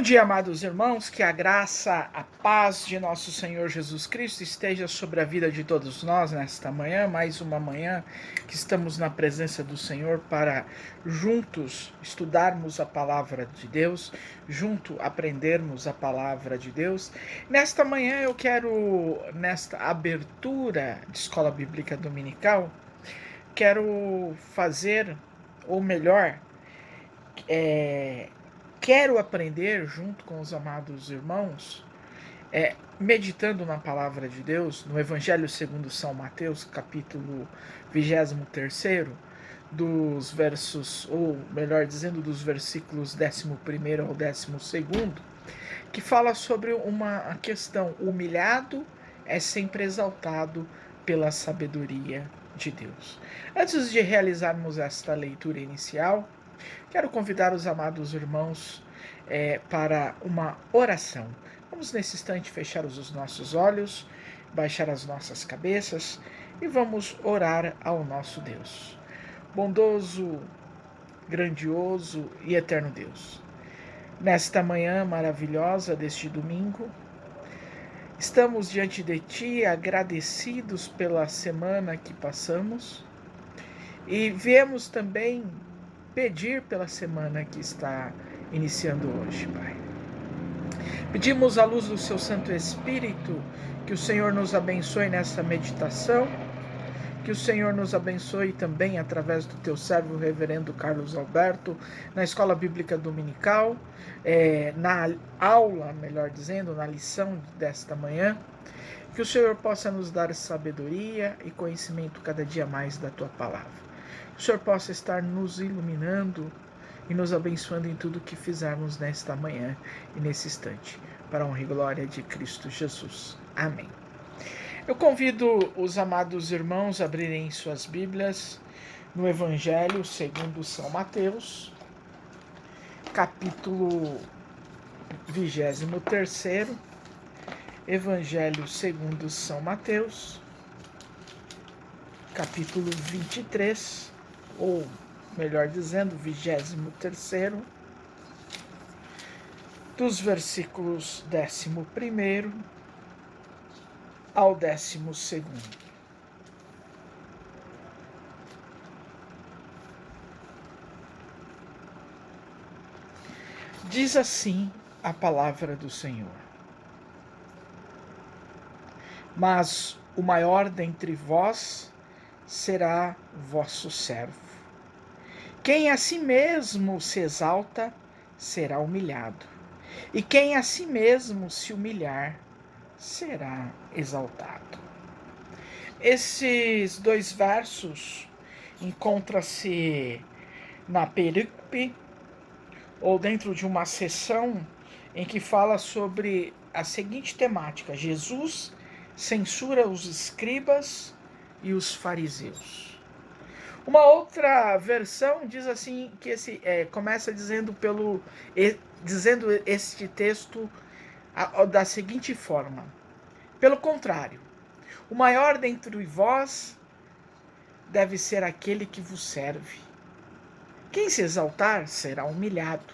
dia, amados irmãos, que a graça, a paz de nosso Senhor Jesus Cristo esteja sobre a vida de todos nós nesta manhã, mais uma manhã que estamos na presença do Senhor para juntos estudarmos a palavra de Deus, junto aprendermos a palavra de Deus. Nesta manhã eu quero, nesta abertura de Escola Bíblica Dominical, quero fazer, ou melhor, quero aprender junto com os amados irmãos, meditando na palavra de Deus, no Evangelho segundo São Mateus, capítulo 23, dos versos, ou melhor dizendo, dos versículos 11º ao 12º, que fala sobre uma questão: humilhado é sempre exaltado pela sabedoria de Deus. Antes de realizarmos esta leitura inicial, quero convidar os amados irmãos para uma oração. Vamos nesse instante fechar os nossos olhos, baixar as nossas cabeças e vamos orar ao nosso Deus. Bondoso, grandioso e eterno Deus, nesta manhã maravilhosa deste domingo, estamos diante de Ti agradecidos pela semana que passamos e viemos também pedir pela semana que está iniciando hoje, Pai. Pedimos à luz do Seu Santo Espírito que o Senhor nos abençoe nessa meditação, que o Senhor nos abençoe também através do Teu servo, Reverendo Carlos Alberto, na Escola Bíblica Dominical, na aula, melhor dizendo, na lição desta manhã, que o Senhor possa nos dar sabedoria e conhecimento cada dia mais da Tua palavra. Que o Senhor possa estar nos iluminando e nos abençoando em tudo que fizermos nesta manhã e nesse instante, para a honra e glória de Cristo Jesus. Amém. Eu convido os amados irmãos a abrirem suas Bíblias no Evangelho segundo São Mateus, capítulo 23, Evangelho segundo São Mateus, capítulo 23, ou melhor dizendo, 23º, dos versículos 11º ao 12º. Diz assim a palavra do Senhor: mas o maior dentre vós será vosso servo. Quem a si mesmo se exalta, será humilhado, e quem a si mesmo se humilhar, será exaltado. Esses dois versos encontram-se na perícope, ou dentro de uma sessão em que fala sobre a seguinte temática: Jesus censura os escribas e os fariseus. Uma outra versão diz assim, que começa dizendo este texto da seguinte forma: pelo contrário, o maior dentre vós deve ser aquele que vos serve. Quem se exaltar será humilhado,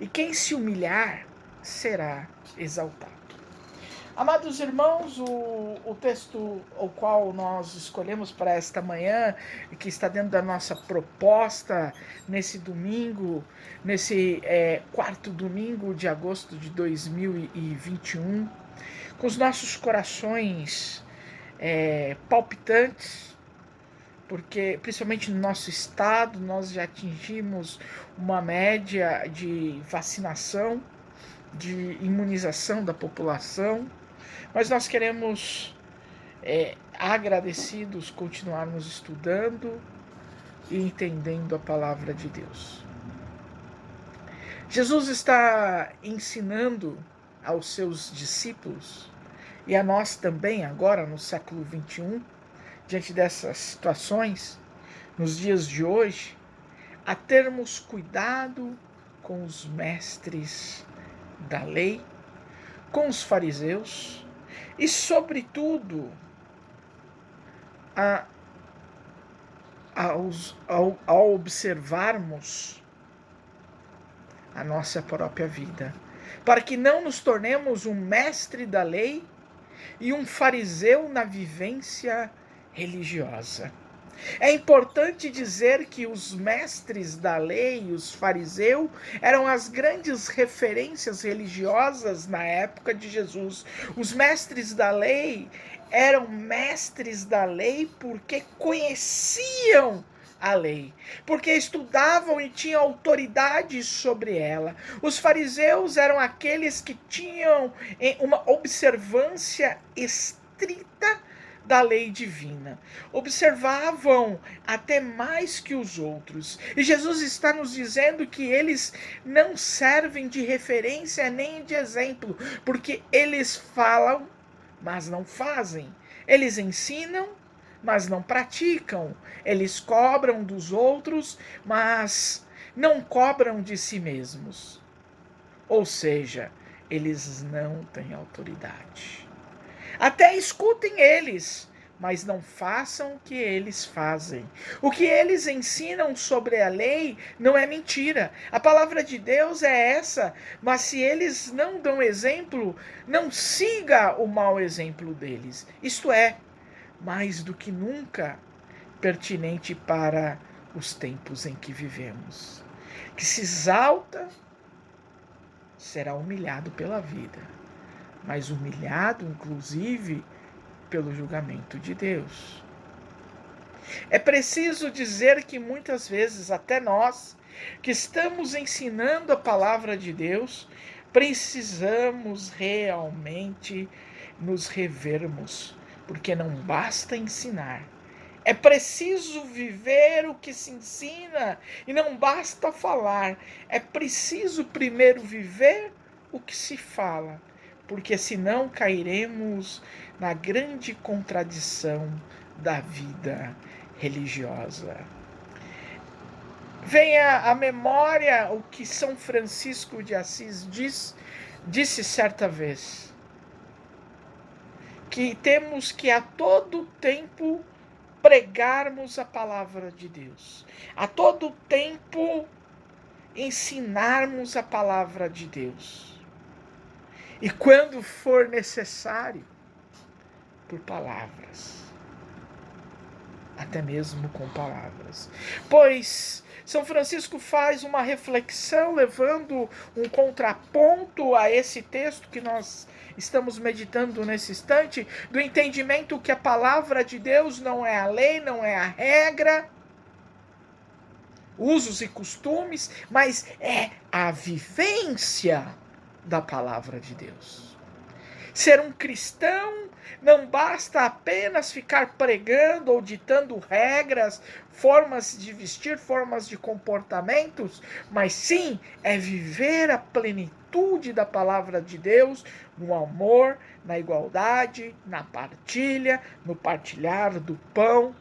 e quem se humilhar será exaltado. Amados irmãos, o texto o qual nós escolhemos para esta manhã, que está dentro da nossa proposta nesse domingo, nesse quarto domingo de agosto de 2021, com os nossos corações palpitantes, porque principalmente no nosso estado nós já atingimos uma média de vacinação, de imunização da população, mas nós queremos, agradecidos, continuarmos estudando e entendendo a palavra de Deus. Jesus está ensinando aos seus discípulos, e a nós também agora no século XXI, diante dessas situações, nos dias de hoje, a termos cuidado com os mestres da lei, com os fariseus, e sobretudo ao observarmos a nossa própria vida, para que não nos tornemos um mestre da lei e um fariseu na vivência religiosa. É importante dizer que os mestres da lei, os fariseus, eram as grandes referências religiosas na época de Jesus. Os mestres da lei eram mestres da lei porque conheciam a lei, porque estudavam e tinham autoridade sobre ela. Os fariseus eram aqueles que tinham uma observância estrita da lei divina. Observavam até mais que os outros. E Jesus está nos dizendo que eles não servem de referência nem de exemplo, porque eles falam, mas não fazem. Eles ensinam, mas não praticam. Eles cobram dos outros, mas não cobram de si mesmos. Ou seja, eles não têm autoridade. Até escutem eles, mas não façam o que eles fazem. O que eles ensinam sobre a lei não é mentira. A palavra de Deus é essa, mas se eles não dão exemplo, não siga o mau exemplo deles. Isto é, mais do que nunca, pertinente para os tempos em que vivemos. Que se exalta, será humilhado pela vida, mas humilhado, inclusive, pelo julgamento de Deus. É preciso dizer que muitas vezes, até nós, que estamos ensinando a palavra de Deus, precisamos realmente nos revermos, porque não basta ensinar. É preciso viver o que se ensina e não basta falar. É preciso primeiro viver o que se fala, porque senão cairemos na grande contradição da vida religiosa. Venha à memória o que São Francisco de Assis disse certa vez, que temos que a todo tempo pregarmos a palavra de Deus, a todo tempo ensinarmos a palavra de Deus, e quando for necessário, por palavras, até mesmo com palavras. Pois São Francisco faz uma reflexão, levando um contraponto a esse texto que nós estamos meditando nesse instante, do entendimento que a palavra de Deus não é a lei, não é a regra, usos e costumes, mas é a vivência da palavra de Deus. Ser um cristão não basta apenas ficar pregando ou ditando regras, formas de vestir, formas de comportamentos, mas sim é viver a plenitude da palavra de Deus no amor, na igualdade, na partilha, no partilhar do pão,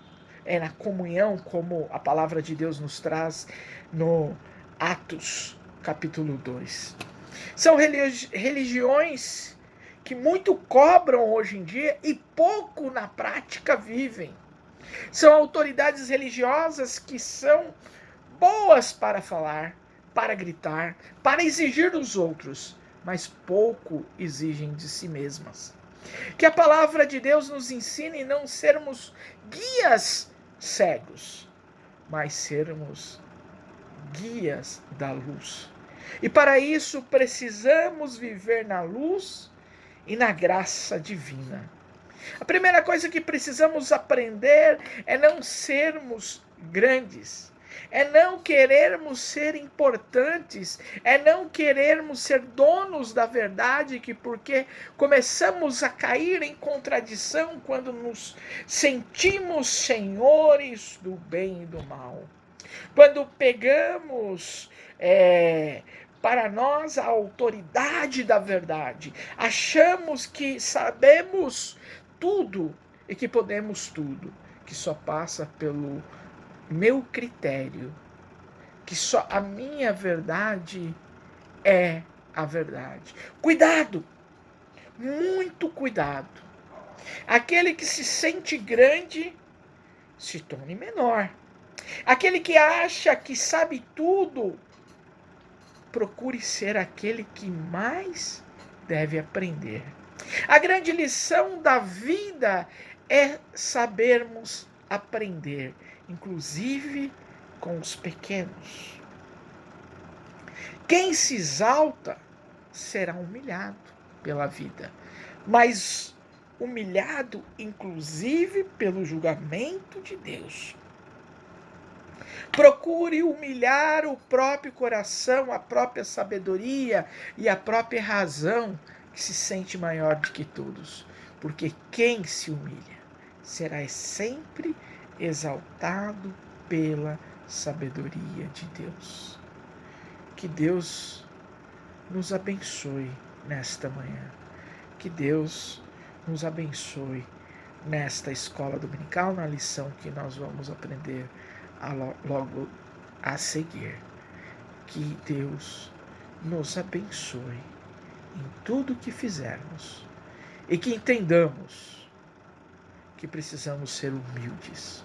na comunhão, como a palavra de Deus nos traz no Atos, capítulo 2. São religiões que muito cobram hoje em dia e pouco na prática vivem. São autoridades religiosas que são boas para falar, para gritar, para exigir dos outros, mas pouco exigem de si mesmas. Que a palavra de Deus nos ensine não sermos guias cegos, mas sermos guias da luz. E para isso precisamos viver na luz e na graça divina. A primeira coisa que precisamos aprender é não sermos grandes, é não querermos ser importantes, é não querermos ser donos da verdade, que porque começamos a cair em contradição quando nos sentimos senhores do bem e do mal. Quando pegamos para nós a autoridade da verdade, achamos que sabemos tudo e que podemos tudo, que só passa pelo meu critério, que só a minha verdade é a verdade. Cuidado, muito cuidado. Aquele que se sente grande se torne menor. Aquele que acha que sabe tudo procure ser aquele que mais deve aprender. A grande lição da vida é sabermos aprender, inclusive com os pequenos. Quem se exalta será humilhado pela vida, mas humilhado inclusive pelo julgamento de Deus. Procure humilhar o próprio coração, a própria sabedoria e a própria razão, que se sente maior do que todos, porque quem se humilha será sempre exaltado pela sabedoria de Deus. Que Deus nos abençoe nesta manhã. Que Deus nos abençoe nesta escola dominical, na lição que nós vamos aprender logo a seguir. Que Deus nos abençoe em tudo que fizermos e que entendamos que precisamos ser humildes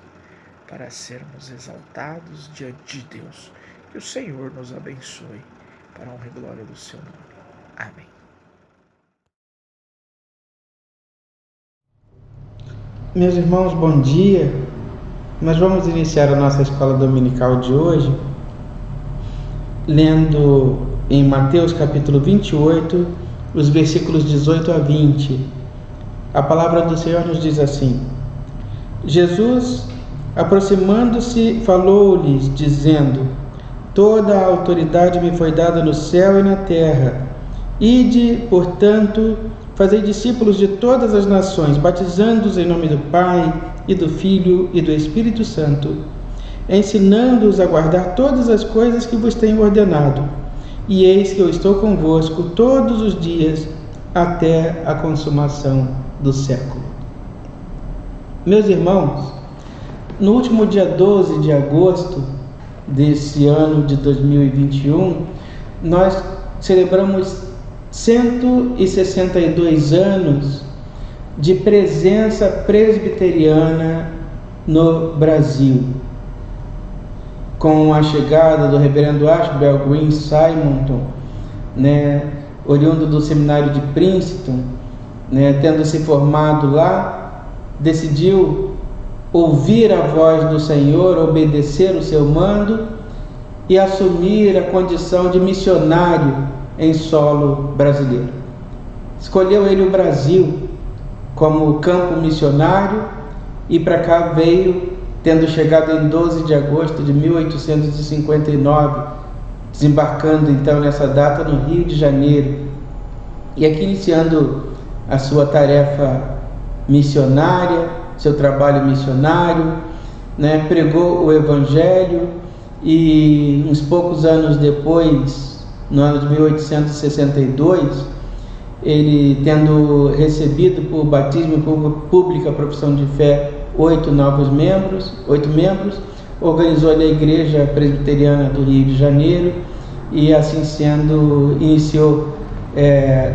para sermos exaltados diante de Deus. Que o Senhor nos abençoe para a honra e glória do seu nome. Amém. Meus irmãos, bom dia. Nós vamos iniciar a nossa escola dominical de hoje lendo em Mateus capítulo 28, os versículos 18 a 20. A palavra do Senhor nos diz assim: Jesus, aproximando-se, falou-lhes, dizendo: Toda a autoridade me foi dada no céu e na terra. Ide, portanto, fazei discípulos de todas as nações, batizando-os em nome do Pai, e do Filho e do Espírito Santo, ensinando-os a guardar todas as coisas que vos tenho ordenado. E eis que eu estou convosco todos os dias, até a consumação do século. Meus irmãos, no último dia 12 de agosto desse ano de 2021, nós celebramos 162 anos de presença presbiteriana no Brasil, com a chegada do reverendo Ashbel Green Simonton, oriundo do seminário de Princeton, tendo se formado lá, decidiu ouvir a voz do Senhor, obedecer o seu mando e assumir a condição de missionário em solo brasileiro. Escolheu ele o Brasil como campo missionário e para cá veio, tendo chegado em 12 de agosto de 1859, desembarcando então nessa data no Rio de Janeiro, e aqui iniciando a sua tarefa missionária, seu trabalho missionário, pregou o Evangelho e uns poucos anos depois, no ano de 1862, ele, tendo recebido por batismo público a profissão de fé 8 membros, organizou a Igreja Presbiteriana do Rio de Janeiro e, assim sendo, iniciou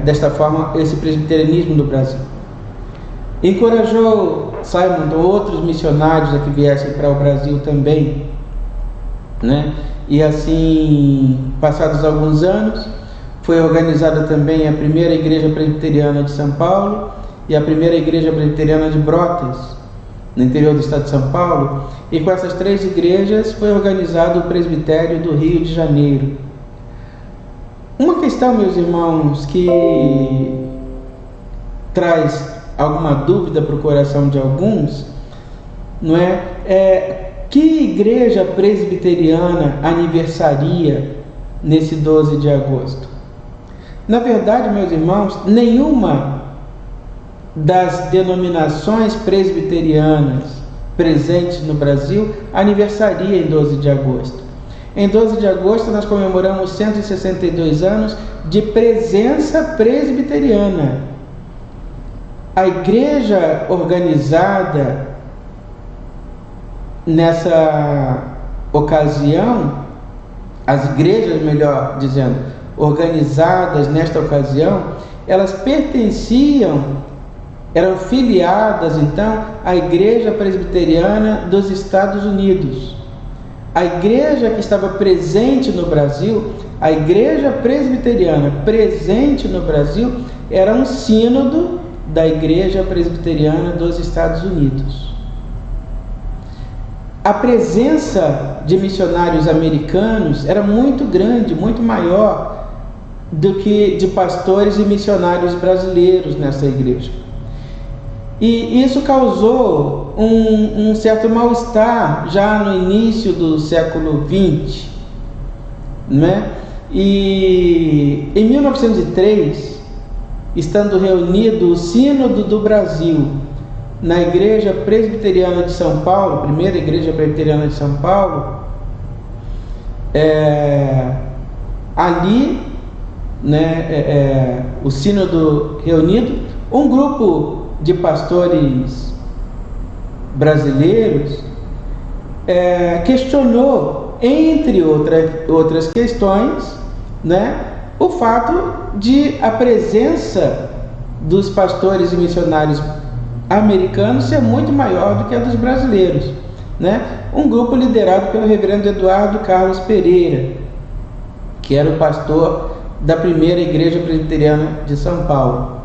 desta forma esse presbiterianismo no Brasil. Encorajou Simonton outros missionários a que viessem para o Brasil também, e assim, passados alguns anos, foi organizada também a primeira Igreja Presbiteriana de São Paulo e a primeira Igreja Presbiteriana de Brotas, no interior do estado de São Paulo, e com essas 3 igrejas foi organizado o Presbitério do Rio de Janeiro. Uma questão, meus irmãos, que traz alguma dúvida para o coração de alguns, que igreja presbiteriana aniversaria nesse 12 de agosto? Na verdade, meus irmãos, nenhuma das denominações presbiterianas presentes no Brasil aniversaria em 12 de agosto. Em 12 de agosto nós comemoramos 162 anos de presença presbiteriana. A igreja organizada nessa ocasião, as igrejas, melhor dizendo, organizadas nesta ocasião, elas eram filiadas então à Igreja Presbiteriana dos Estados Unidos. A igreja que estava presente no Brasil a Igreja Presbiteriana presente no Brasil era um sínodo da Igreja Presbiteriana dos Estados Unidos. A presença de missionários americanos era muito grande, muito maior do que de pastores e missionários brasileiros nessa igreja. E isso causou um certo mal-estar já no início do século XX, né? E em 1903, estando reunido o Sínodo do Brasil na Igreja Presbiteriana de São Paulo, primeira Igreja Presbiteriana de São Paulo, ali, né, o Sínodo reunido, um grupo de pastores brasileiros questionou, entre outras questões, né, o fato de a presença dos pastores e missionários americanos ser muito maior do que a dos brasileiros, né? Um grupo liderado pelo reverendo Eduardo Carlos Pereira, que era o pastor da primeira Igreja Presbiteriana de São Paulo.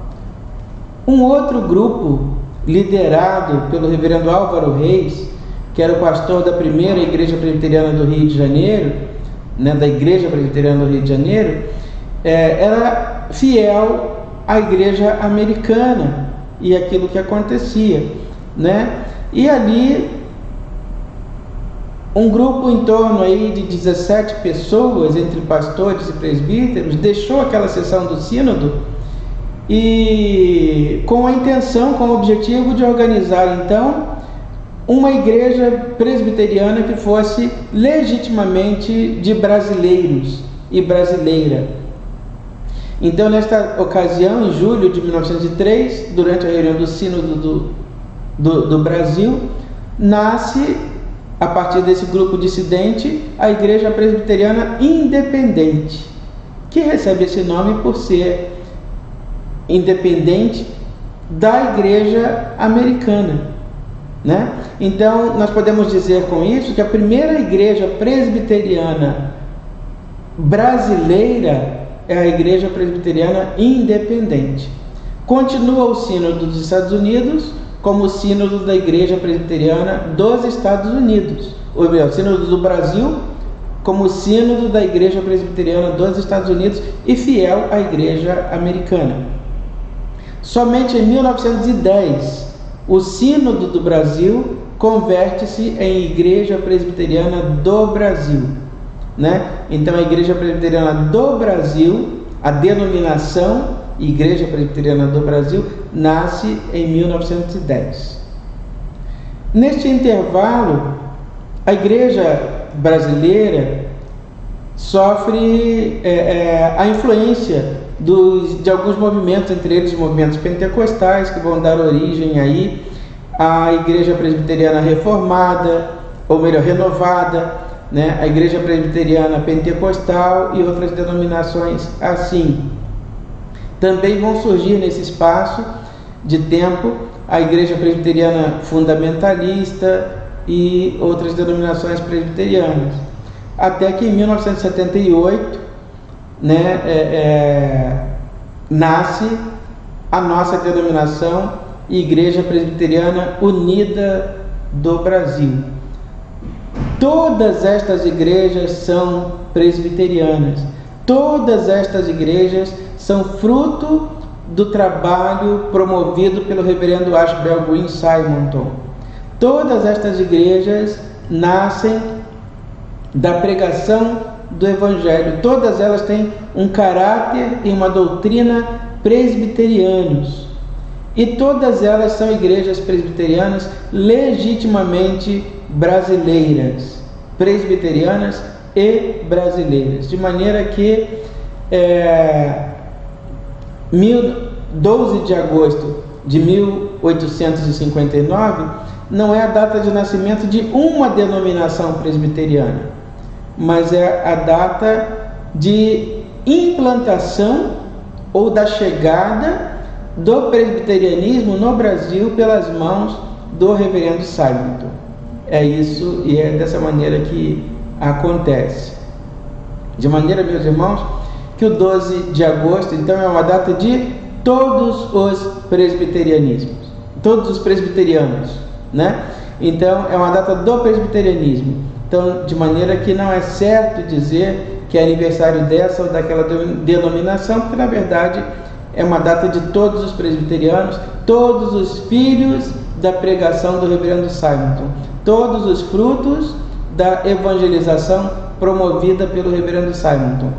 Um outro grupo liderado pelo reverendo Álvaro Reis, que era o pastor da primeira Igreja Presbiteriana do Rio de Janeiro, né, da Igreja Presbiteriana do Rio de Janeiro, era fiel à Igreja Americana e aquilo que acontecia, né? E ali um grupo em torno aí de 17 pessoas, entre pastores e presbíteros, deixou aquela sessão do sínodo e com a intenção, com o objetivo de organizar então uma igreja presbiteriana que fosse legitimamente de brasileiros e brasileira. Então, nesta ocasião, em julho de 1903, durante a reunião do Sínodo do Brasil, nasce, a partir desse grupo dissidente, a Igreja Presbiteriana Independente, que recebe esse nome por ser independente da Igreja Americana, né? Então, nós podemos dizer com isso que a primeira Igreja Presbiteriana brasileira é a Igreja Presbiteriana Independente. Continua o Sínodo dos Estados Unidos como o Sínodo da Igreja Presbiteriana dos Estados Unidos, ou melhor, o Sínodo do Brasil como o Sínodo da Igreja Presbiteriana dos Estados Unidos e fiel à Igreja Americana. Somente em 1910, o Sínodo do Brasil converte-se em Igreja Presbiteriana do Brasil, né? Então a Igreja Presbiteriana do Brasil, a denominação Igreja Presbiteriana do Brasil, nasce em 1910. Neste intervalo, a Igreja brasileira sofre a influência de alguns movimentos, entre eles movimentos pentecostais, que vão dar origem aí à Igreja Presbiteriana Reformada, ou melhor, Renovada, né? A Igreja Presbiteriana Pentecostal e outras denominações assim. Também vão surgir nesse espaço de tempo a Igreja Presbiteriana Fundamentalista e outras denominações presbiterianas. Até que em 1978, né, nasce a nossa denominação Igreja Presbiteriana Unida do Brasil. Todas estas igrejas são presbiterianas. Todas estas igrejas são fruto do trabalho promovido pelo reverendo Ashbel Green Simonton. Todas estas igrejas nascem da pregação do Evangelho. Todas elas têm um caráter e uma doutrina presbiterianos. E todas elas são igrejas presbiterianas legitimamente brasileiras, presbiterianas e brasileiras, de maneira que 12 de agosto de 1859 não é a data de nascimento de uma denominação presbiteriana, mas é a data de implantação ou da chegada do presbiterianismo no Brasil pelas mãos do reverendo Simonton. É isso, e é dessa maneira que acontece. De maneira, meus irmãos, que o 12 de agosto, então, é uma data de todos os presbiterianismos, todos os presbiterianos, né? Então, é uma data do presbiterianismo. Então, de maneira que não é certo dizer que é aniversário dessa ou daquela denominação, porque, na verdade, é uma data de todos os presbiterianos, todos os filhos da pregação do reverendo Simonton, todos os frutos da evangelização promovida pelo reverendo Simonton,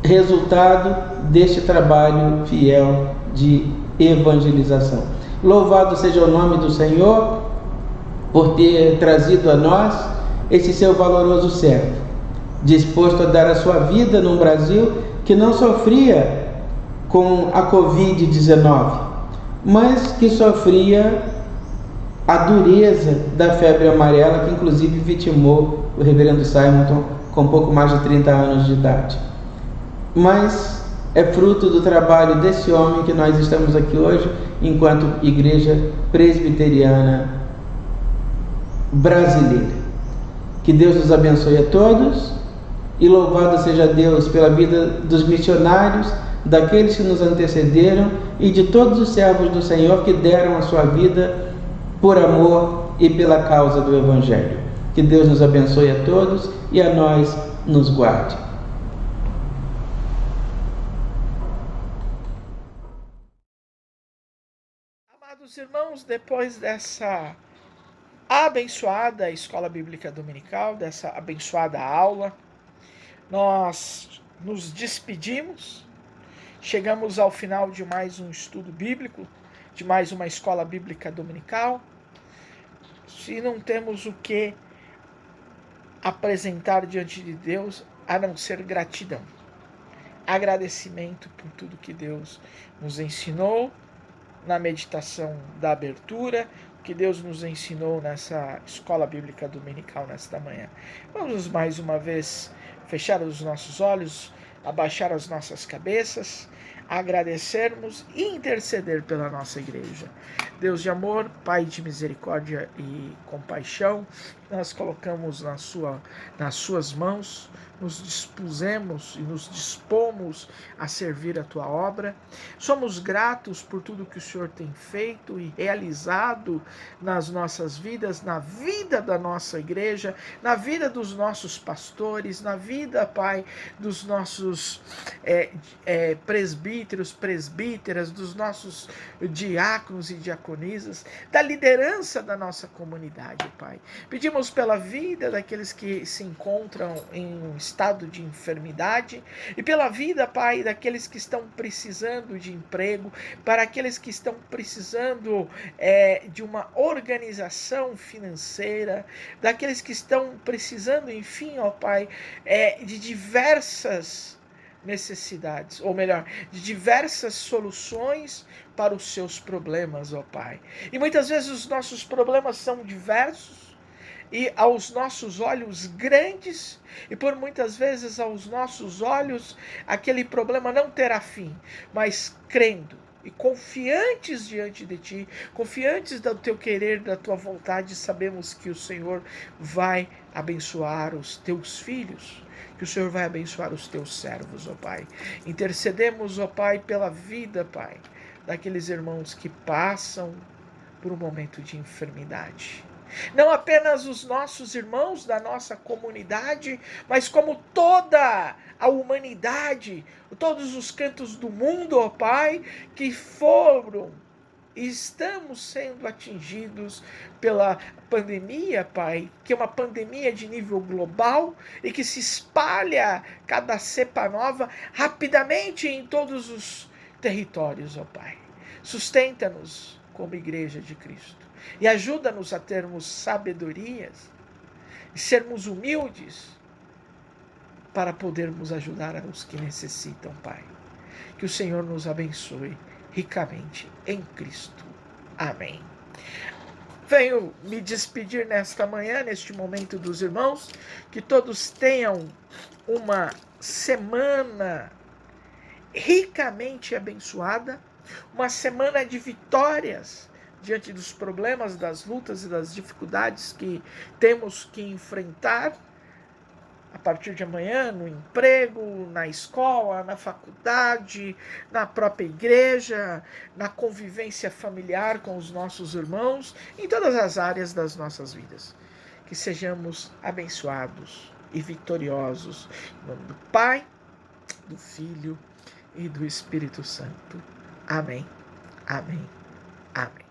resultado deste trabalho fiel de evangelização. Louvado seja o nome do Senhor por ter trazido a nós esse seu valoroso servo, disposto a dar a sua vida num Brasil que não sofria com a Covid-19, mas que sofria a dureza da febre amarela, que inclusive vitimou o reverendo Simonton com pouco mais de 30 anos de idade. Mas é fruto do trabalho desse homem que nós estamos aqui hoje, enquanto Igreja Presbiteriana Brasileira. Que Deus nos abençoe a todos, e louvado seja Deus pela vida dos missionários, daqueles que nos antecederam e de todos os servos do Senhor que deram a sua vida por amor e pela causa do Evangelho. Que Deus nos abençoe a todos e a nós nos guarde. Amados irmãos, depois dessa abençoada escola bíblica dominical, dessa abençoada aula, nós nos despedimos, chegamos ao final de mais um estudo bíblico, de mais uma escola bíblica dominical. Se não temos o que apresentar diante de Deus, a não ser gratidão, agradecimento por tudo que Deus nos ensinou na meditação da abertura, que Deus nos ensinou nessa escola bíblica dominical nesta manhã. Vamos mais uma vez fechar os nossos olhos, abaixar as nossas cabeças, agradecermos e interceder pela nossa igreja. Deus de amor, Pai de misericórdia e compaixão, nós colocamos nas suas mãos, nos dispusemos e nos dispomos a servir a Tua obra. Somos gratos por tudo que o Senhor tem feito e realizado nas nossas vidas, na vida da nossa igreja, na vida dos nossos pastores, na vida, Pai, dos nossos presbíteros, presbíteras, dos nossos diáconos e diaconisas, da liderança da nossa comunidade, Pai. Pedimos pela vida daqueles que se encontram em um estado de enfermidade e pela vida, Pai, daqueles que estão precisando de emprego, para aqueles que estão precisando de uma organização financeira, daqueles que estão precisando, enfim, ó Pai, de diversas necessidades, ou melhor, de diversas soluções para os seus problemas, ó Pai. E muitas vezes os nossos problemas são diversos e aos nossos olhos grandes, e por muitas vezes aos nossos olhos aquele problema não terá fim, mas crendo e confiantes diante de Ti, confiantes do Teu querer, da Tua vontade, sabemos que o Senhor vai abençoar os Teus filhos, que o Senhor vai abençoar os Teus servos, ó Pai. Intercedemos, ó Pai, pela vida, Pai, daqueles irmãos que passam por um momento de enfermidade. Não apenas os nossos irmãos da nossa comunidade, mas como toda a humanidade, todos os cantos do mundo, ó Pai, que foram e estamos sendo atingidos pela pandemia, Pai, que é uma pandemia de nível global e que se espalha cada cepa nova rapidamente em todos os territórios, ó Pai. Sustenta-nos como Igreja de Cristo e ajuda-nos a termos sabedorias e sermos humildes para podermos ajudar os que necessitam, Pai. Que o Senhor nos abençoe ricamente em Cristo. Amém. Venho me despedir nesta manhã, neste momento dos irmãos, que todos tenham uma semana ricamente abençoada, uma semana de vitórias diante dos problemas, das lutas e das dificuldades que temos que enfrentar. partir de amanhã, no emprego, na escola, na faculdade, na própria igreja, na convivência familiar com os nossos irmãos, em todas as áreas das nossas vidas. Que sejamos abençoados e vitoriosos. Em nome do Pai, do Filho e do Espírito Santo. Amém. Amém. Amém.